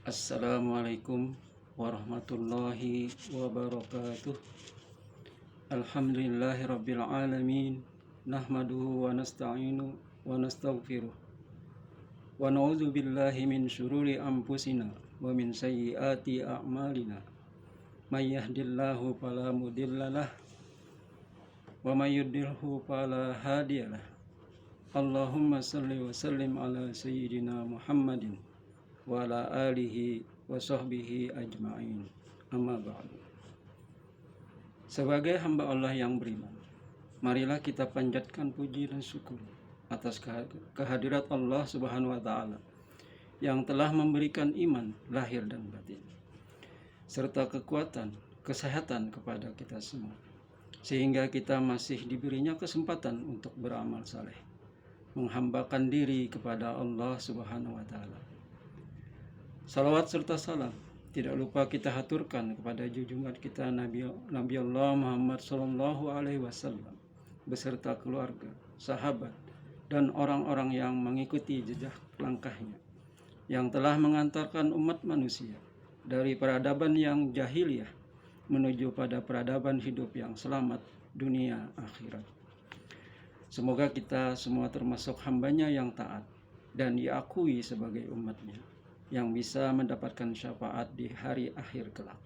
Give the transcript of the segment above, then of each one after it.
Assalamualaikum warahmatullahi wabarakatuh. Alhamdulillahi rabbil alamin. Nahmaduhu wa nasta'inu wa nastaghfiruh. Wa na'udzu billahi min syururi anfusina wa min sayyiati a'malina. May yahdihillahu fala mudhillalah wa may yudlilhu fala hadiyalah. Allahumma shalli wa sallim ala sayyidina Muhammadin wa ala alihi wa sahbihi ajma'in. Amma ba'du. Sebagai hamba Allah yang beriman, marilah kita panjatkan puji dan syukur atas kehadirat Allah Subhanahu wa taala yang telah memberikan iman lahir dan batin serta kekuatan, kesehatan kepada kita semua, sehingga kita masih diberinya kesempatan untuk beramal saleh, menghambakan diri kepada Allah Subhanahu wa taala. Salawat serta salam tidak lupa kita haturkan kepada junjungan kita Nabi Allah Muhammad Sallallahu Alaihi Wasallam beserta keluarga, sahabat, dan orang-orang yang mengikuti jejak langkahnya, yang telah mengantarkan umat manusia dari peradaban yang jahiliyah menuju pada peradaban hidup yang selamat dunia akhirat. Semoga kita semua termasuk hambanya yang taat dan diakui sebagai umatnya, yang bisa mendapatkan syafaat di hari akhir kelak.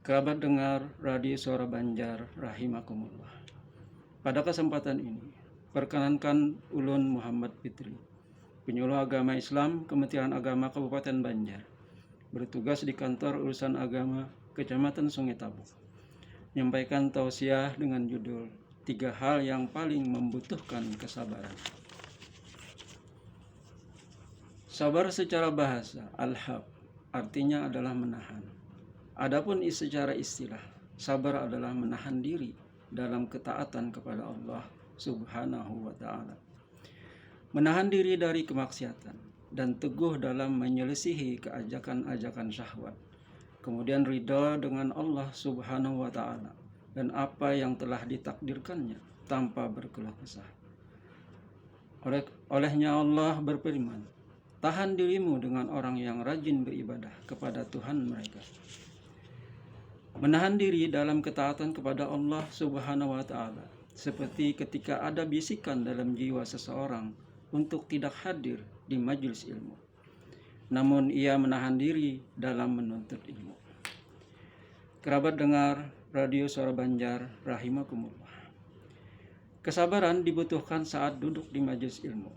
Kerabat dengar Radio Suara Banjar rahimakumullah. Pada kesempatan ini, perkenankan Ulun Muhammad Fitri, penyuluh agama Islam Kementerian Agama Kabupaten Banjar, bertugas di Kantor Urusan Agama Kecamatan Sungai Tabuk, menyampaikan tausiah dengan judul 3 hal yang paling membutuhkan kesabaran. Sabar secara bahasa, al-hab, artinya adalah menahan. Adapun secara istilah, sabar adalah menahan diri dalam ketaatan kepada Allah Subhanahu wa ta'ala. Menahan diri dari kemaksiatan dan teguh dalam menyelisihi keajakan-ajakan syahwat. Kemudian ridha dengan Allah Subhanahu wa ta'ala dan apa yang telah ditakdirkannya tanpa berkeluh kesah. Olehnya Allah berfirman, tahan dirimu dengan orang yang rajin beribadah kepada Tuhan mereka. Menahan diri dalam ketaatan kepada Allah Subhanahu wa ta'ala seperti ketika ada bisikan dalam jiwa seseorang untuk tidak hadir di majelis ilmu, namun ia menahan diri dalam menuntut ilmu. Kerabat dengar Radio Suara Banjar rahimakumullah. Kesabaran dibutuhkan saat duduk di majelis ilmu,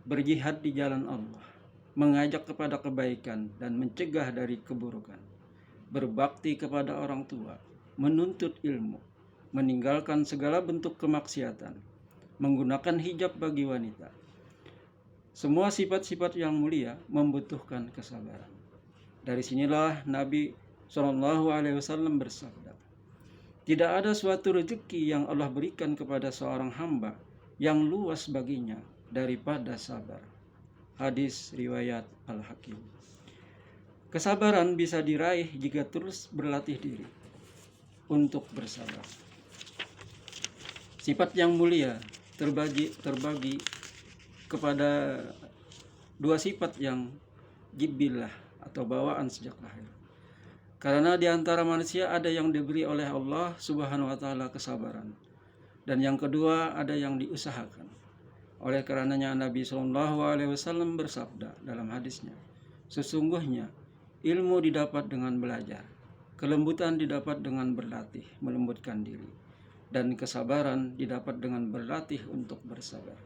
berjihad di jalan Allah, mengajak kepada kebaikan dan mencegah dari keburukan, berbakti kepada orang tua, menuntut ilmu, meninggalkan segala bentuk kemaksiatan, menggunakan hijab bagi wanita. Semua sifat-sifat yang mulia membutuhkan kesabaran. Dari sinilah Nabi Shallallahu Alaihi Wasallam bersabda, tidak ada suatu rezeki yang Allah berikan kepada seorang hamba yang luas baginya daripada sabar. Hadis riwayat Al-Hakim. Kesabaran bisa diraih jika terus berlatih diri untuk bersabar. Sifat yang mulia terbagi kepada 2 sifat yang jibillah atau bawaan sejak lahir. Karena di antara manusia ada yang diberi oleh Allah Subhanahu wa taala kesabaran, dan yang kedua ada yang diusahakan. Oleh karenanya Nabi Shallallahu Alaihi Wasallam bersabda dalam hadisnya, sesungguhnya ilmu didapat dengan belajar, kelembutan didapat dengan berlatih melembutkan diri, dan kesabaran didapat dengan berlatih untuk bersabar.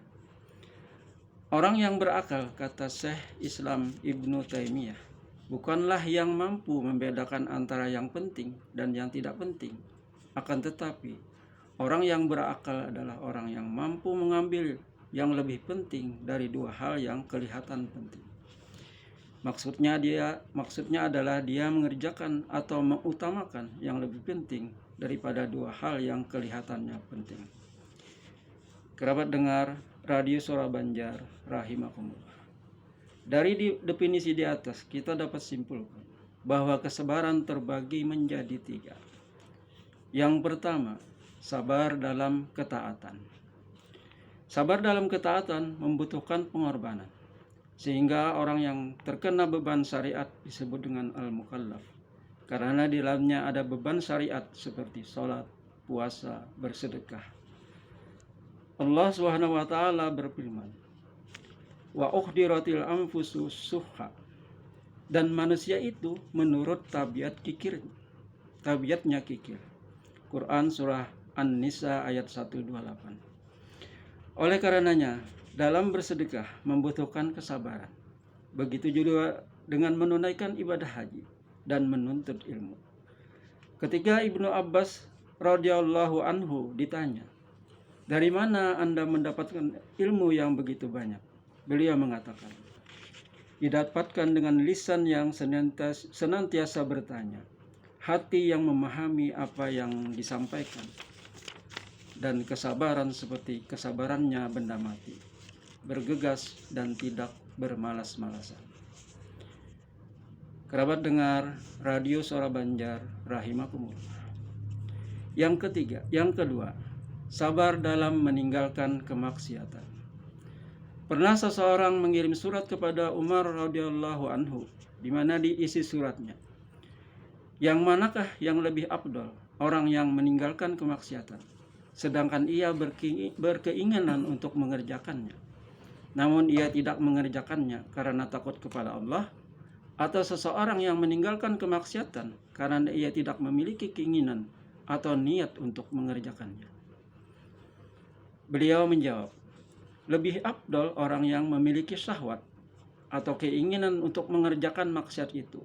Orang yang berakal, kata Syekh Islam Ibnu Taimiyah, bukanlah yang mampu membedakan antara yang penting dan yang tidak penting. Akan tetapi, orang yang berakal adalah orang yang mampu mengambil yang lebih penting dari 2 hal yang kelihatan penting. Maksudnya adalah dia mengerjakan atau mengutamakan yang lebih penting daripada 2 hal yang kelihatannya penting. Kerabat dengar Radio Suara Banjar rahimakumullah. Dari definisi di atas kita dapat simpulkan bahwa kesabaran terbagi menjadi 3. Yang pertama, sabar dalam ketaatan. Sabar dalam ketaatan membutuhkan pengorbanan. sehingga orang yang terkena beban syariat disebut dengan al-mukallaf, karena di dalamnya ada beban syariat seperti sholat, puasa, bersedekah. Allah Subhanahu wa taala berfirman, wa uhdiratil anfusu suhha, dan manusia itu menurut tabiatnya kikir. Quran surah An-Nisa ayat 128. Oleh karenanya, dalam bersedekah membutuhkan kesabaran. Begitu juga dengan menunaikan ibadah haji dan menuntut ilmu. Ketika Ibnu Abbas radhiyallahu anhu ditanya, "Dari mana Anda mendapatkan ilmu yang begitu banyak?" Beliau mengatakan, "Didapatkan dengan lisan yang senantiasa bertanya, hati yang memahami apa yang disampaikan, dan kesabaran seperti kesabarannya benda mati, bergegas dan tidak bermalas-malasan." Kerabat dengar Radio Suara Banjar rahimakumullah. Yang kedua, sabar dalam meninggalkan kemaksiatan. Pernah seseorang mengirim surat kepada Umar radhiyallahu anhu, di mana diisi suratnya, "Yang manakah yang lebih afdal, orang yang meninggalkan kemaksiatan, sedangkan ia berkeinginan untuk mengerjakannya, namun ia tidak mengerjakannya karena takut kepada Allah, atau seseorang yang meninggalkan kemaksiatan karena ia tidak memiliki keinginan atau niat untuk mengerjakannya?" Beliau menjawab, "Lebih afdal orang yang memiliki syahwat atau keinginan untuk mengerjakan maksiat itu,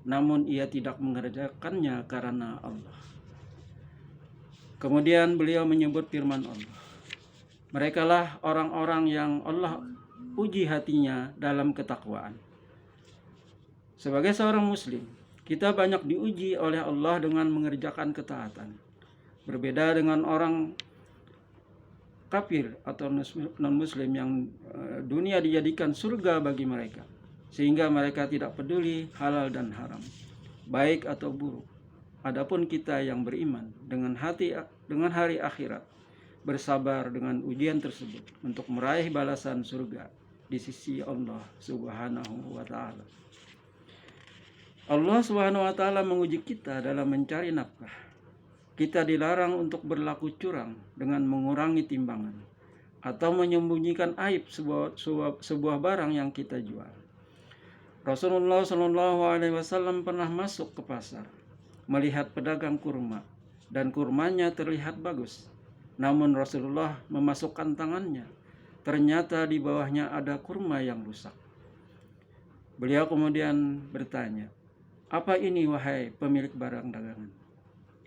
namun ia tidak mengerjakannya karena Allah." Kemudian beliau menyebut firman Allah, "Merekalah orang-orang yang Allah uji hatinya dalam ketakwaan." Sebagai seorang muslim, kita banyak diuji oleh Allah dengan mengerjakan ketaatan. Berbeda dengan orang kafir atau non-muslim yang dunia dijadikan surga bagi mereka, sehingga mereka tidak peduli halal dan haram, baik atau buruk. Adapun kita yang beriman dengan hari akhirat, bersabar dengan ujian tersebut untuk meraih balasan surga di sisi Allah Subhanahu wa taala. Allah Subhanahu wa taala menguji kita dalam mencari nafkah. Kita dilarang untuk berlaku curang dengan mengurangi timbangan atau menyembunyikan aib sebuah barang yang kita jual. Rasulullah SAW pernah masuk ke pasar, melihat pedagang kurma, dan kurmanya terlihat bagus. Namun Rasulullah memasukkan tangannya, ternyata di bawahnya ada kurma yang rusak. Beliau kemudian bertanya, "Apa ini wahai pemilik barang dagangan?"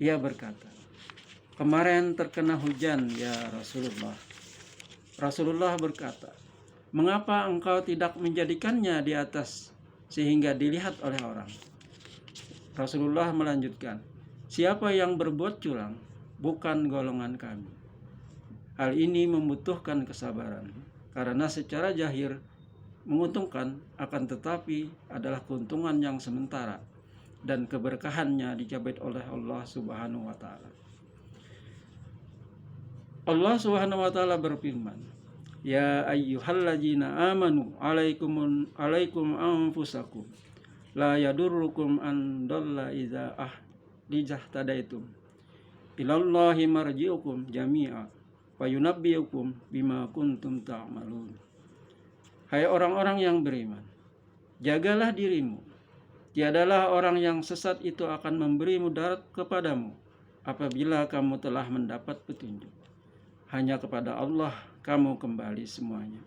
Ia berkata, "Kemarin terkena hujan ya Rasulullah." Rasulullah berkata, "Mengapa engkau tidak menjadikannya di atas sehingga dilihat oleh orang?" Rasulullah melanjutkan, "Siapa yang berbuat curang bukan golongan kami." Hal ini membutuhkan kesabaran, karena secara zahir menguntungkan, akan tetapi adalah keuntungan yang sementara, dan keberkahannya dicabut oleh Allah Subhanahu wa taala. Allah Subhanahu wa taala berfirman, "Ya ayyuhalladzina amanu alaikum anfusakum la yadurrukum an dalla idza tadaitum ilallahi marji'ukum jami'a wa yunabbi'ukum bima kuntum ta'malun." Hai orang-orang yang beriman, jagalah dirimu. Tiadalah orang yang sesat itu akan memberi mudarat kepadamu apabila kamu telah mendapat petunjuk. Hanya kepada Allah kamu kembali semuanya,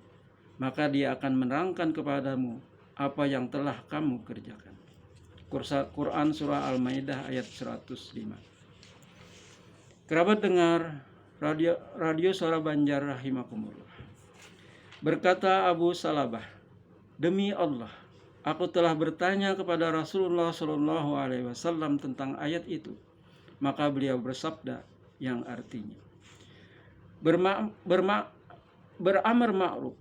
maka Dia akan menerangkan kepadamu apa yang telah kamu kerjakan. Quran surah Al-Maidah ayat 105. Kerabat dengar Radio Suara Banjar rahimakumullah. Berkata Abu Salabah, "Demi Allah, aku telah bertanya kepada Rasulullah SAW tentang ayat itu. Maka beliau bersabda yang artinya, beramar ma'ruf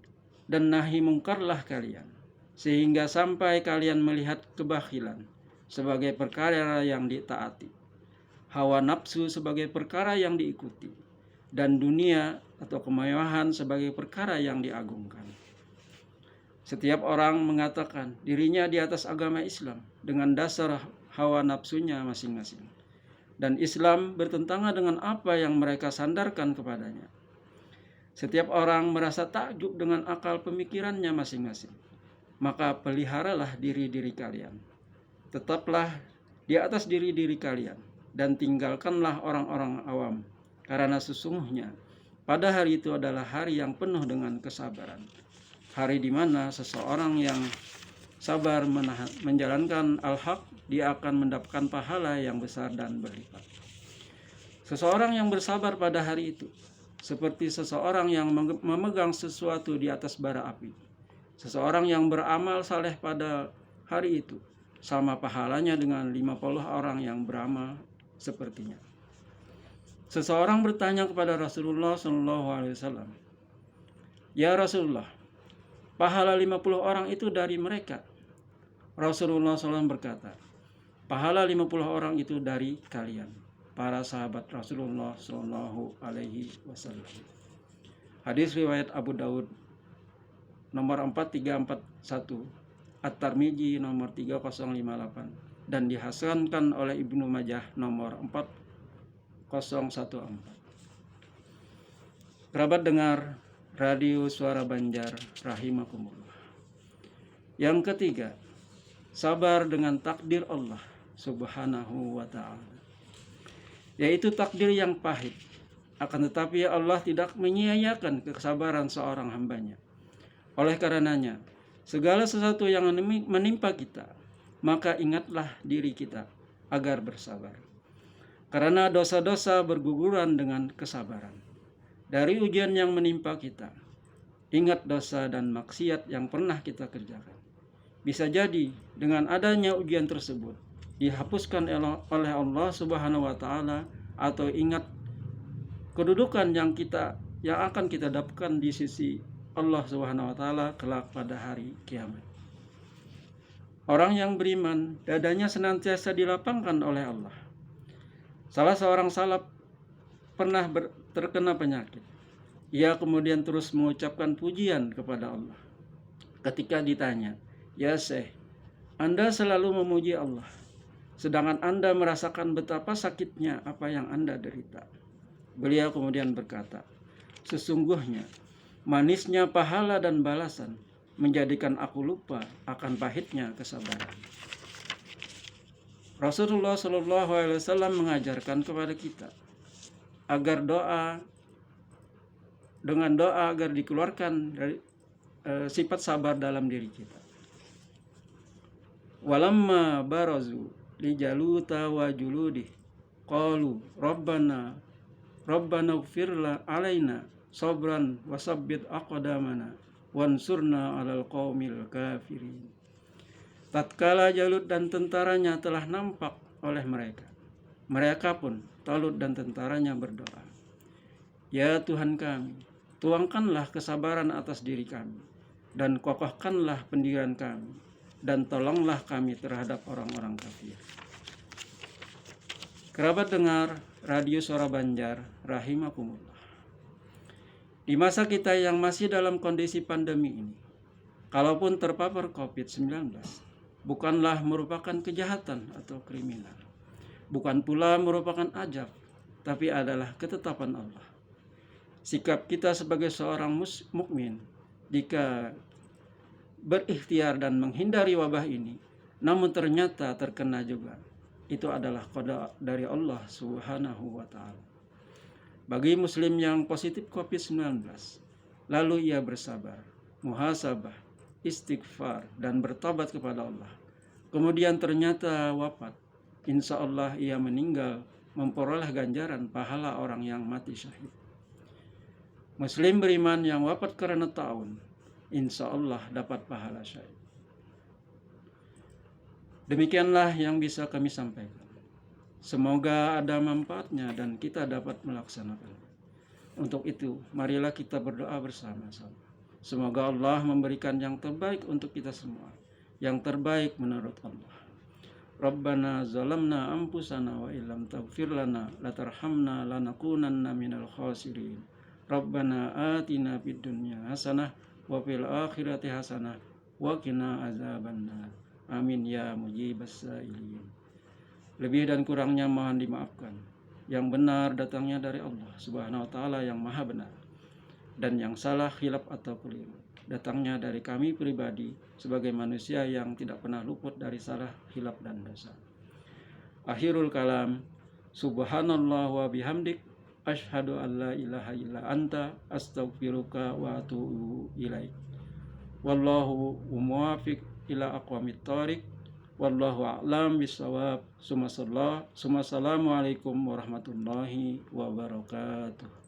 dan nahi mungkarlah kalian, sehingga sampai kalian melihat kebakhilan sebagai perkara yang ditaati, hawa nafsu sebagai perkara yang diikuti, dan dunia atau kemewahan sebagai perkara yang diagungkan." Setiap orang mengatakan dirinya di atas agama Islam dengan dasar hawa nafsunya masing-masing. Dan Islam bertentangan dengan apa yang mereka sandarkan kepadanya. Setiap orang merasa takjub dengan akal pemikirannya masing-masing. Maka peliharalah diri-diri kalian. Tetaplah di atas diri-diri kalian dan tinggalkanlah orang-orang awam. Karena sesungguhnya pada hari itu adalah hari yang penuh dengan kesabaran. Hari di mana seseorang yang sabar menjalankan al-haq, dia akan mendapatkan pahala yang besar dan berlipat. Seseorang yang bersabar pada hari itu seperti seseorang yang memegang sesuatu di atas bara api. Seseorang yang beramal saleh pada hari itu sama pahalanya dengan 50 orang yang beramal sepertinya. Seseorang bertanya kepada Rasulullah SAW, "Ya Rasulullah, pahala 50 orang itu dari mereka?" Rasulullah SAW berkata, "Pahala 50 orang itu dari kalian, para sahabat Rasulullah SAW." Hadis riwayat Abu Daud nomor 4341, At-Tirmidzi nomor 3058, dan dihasankan oleh Ibnu Majah nomor 4014. Kerabat dengar Radio Suara Banjar rahimakumullah. Yang ketiga, sabar dengan takdir Allah Subhanahu wa ta'ala, yaitu takdir yang pahit. Akan tetapi Allah tidak menyia-nyiakan kesabaran seorang hambanya. Oleh karenanya, segala sesuatu yang menimpa kita, maka ingatlah diri kita agar bersabar. Karena dosa-dosa berguguran dengan kesabaran. Dari ujian yang menimpa kita, ingat dosa dan maksiat yang pernah kita kerjakan. Bisa jadi dengan adanya ujian tersebut dihapuskan oleh Allah Subhanahu wa ta'ala, atau ingat kedudukan yang akan kita dapatkan di sisi Allah Subhanahu wa ta'ala kelak pada hari kiamat. Orang yang beriman, dadanya senantiasa dilapangkan oleh Allah. Salah seorang salaf pernah terkena penyakit. Ia kemudian terus mengucapkan pujian kepada Allah. Ketika ditanya, "Ya Syekh, Anda selalu memuji Allah, sedangkan Anda merasakan betapa sakitnya apa yang Anda derita." Beliau kemudian berkata, "Sesungguhnya manisnya pahala dan balasan menjadikan aku lupa akan pahitnya kesabaran." Rasulullah SAW mengajarkan kepada kita agar dengan doa agar dikeluarkan dari sifat sabar dalam diri kita. Walamma barazu li Jaluta wa juludih qalu rabbana ighfir alaina sabran wasabbit aqdamana wansurna 'alal qaumil kafirin. Tatkala Jalut dan tentaranya telah nampak oleh mereka, mereka pun, Talut dan tentaranya, berdoa, "Ya Tuhan kami, tuangkanlah kesabaran atas diri kami dan kokohkanlah pendirian kami, dan tolonglah kami terhadap orang-orang kafir." Kerabat dengar Radio Suara Banjar rahimakumullah. Di masa kita yang masih dalam kondisi pandemi ini, kalaupun terpapar COVID-19, bukanlah merupakan kejahatan atau kriminal. Bukan pula merupakan ajab, tapi adalah ketetapan Allah. Sikap kita sebagai seorang mukmin jika berikhtiar dan menghindari wabah ini, namun ternyata terkena juga, itu adalah qada dari Allah Subhanahu wa ta'ala. Bagi muslim yang positif COVID-19, lalu ia bersabar, muhasabah, istighfar, dan bertobat kepada Allah, kemudian ternyata wafat, insya Allah ia meninggal memperoleh ganjaran pahala orang yang mati syahid. Muslim beriman yang wafat karena ta'un, insya Allah dapat pahala syahid. Demikianlah yang bisa kami sampaikan. Semoga ada manfaatnya dan kita dapat melaksanakannya. Untuk itu, marilah kita berdoa bersama-sama. Semoga Allah memberikan yang terbaik untuk kita semua, yang terbaik menurut Allah. Rabbana zalamna anfusana wa illam taghfir lana latarhamna lanakunanna minal khasirin. Rabbana atina fid dunya hasanah wa fil akhirati hasanah wa qina azabannar. Amin ya mujibas sa'ilin. Lebih dan kurangnya mohon dimaafkan. Yang benar datangnya dari Allah Subhanahu wa taala yang Maha Benar, dan yang salah, khilaf atau keliru datangnya dari kami pribadi sebagai manusia yang tidak pernah luput dari salah, khilaf dan dosa. Akhirul kalam, subhanallah wa bihamdik, asyhadu an la ilaha illa anta, astaghfiruka wa atubu ilaik. Wallahu muwaffiq ila aqwamit thoriq. Wallahu a'lam bisawab. Assalamualaikum warahmatullahi wabarakatuh.